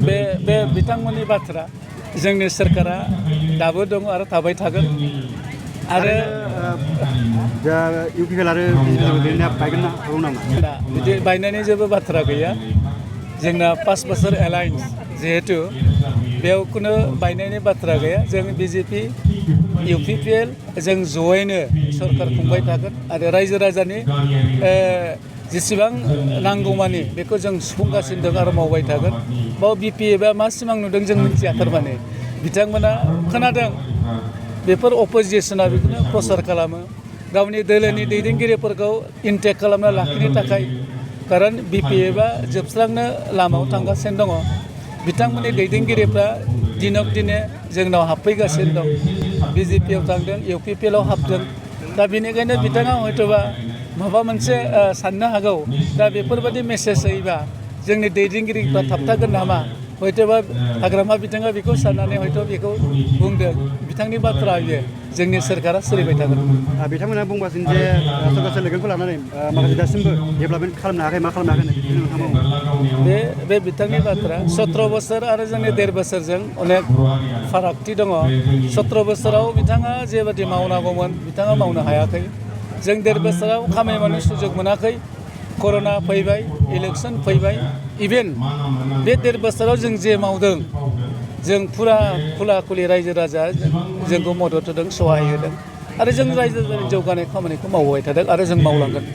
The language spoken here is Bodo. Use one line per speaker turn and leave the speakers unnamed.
बे बिथांमोननि बाथ्रा जोंनि सोरखारा दाबो दं आरो थाबाय थागोन आरो
दा इउपिपिएल आरो बिजेपिजों बायगोन ना हागौ नामा?
बिदि बायनायनि जेबो बाथ्रा गैया जोंना 5 बोसोर एलायन्स जिहेतु बेयाव खुनु बायनायनि बाथ्रा गैया जों बिजेपि इउपिपिएल जों जयैनो सरकार खुंबाय थागोन आरो रायजो राजानि जेसेबां नांगौमानि बेखौ जों सुफुंगासिनो दं आरो मावबाय थागोन बाव बिपिएफआ मा सिमां नुदों जों मिथिया थारमाने बिथांमोना खोनादों बेफोर अपोजिसना बेखौनो प्रसार खालामो गावनि दोलोनि दैदेनगिरिफोरखौ इनटेक खालामना लाखिनो थाखाय खारन बिपिएफआ जोबस्रांनो लामायाव थांगासिनो दङ बिथांमोननि दैदेनगिरिफ्रा दिनक दिने जोंनाव हाबफैगासिनो दं बिजेपिआव थांदों इउपिपिएलआव हाबदों दा बेनिखायनो बिथाङा हयथ'बा माबा मोनसे साननो हागौ दा बेफोरबायदि मेसेज होयोबा जोंनि दैदेनगिरिफ्रा थाबथागोन नामा हयथ'बा हाग्रामा बिथाङा बेखौ साननानै हयथ' बेखौ बुंदों बिथांनि बाथ्रा बियो जोंनि सोरखारा सोलिबाय थागोन
बिथांमोना बुंगासिनो जे सरकार सोलोगोनखौ लानानै माखासे दासिमबो डेभेलपमेन्ट खालामनो हायाखै मा खालामनो हायाखै
बे बिथांनि बाथ्रा 17 बोसोर आरो जोंनि 1.5 बोसोरजों अनेक फारागथि दङ 17 बोसोराव बिथाङा जेबादि मावनांगौमोन बिथाङा मावनो हायाखै जों 1.5 बोसोराव खामानि सुजुग मोनाखै कर'ना फैबाय इलेक्सन फैबाय इभेन बे 1.5 बोसोराव जों जे मावदों जों फुरा खुला खुलि रायजो राजा जोंखौ मदद होदों सहाय होदों आरो जों रायजो राजानि जौगानाय खामानिखौ मावबाय थादों आरो जों मावलांगोन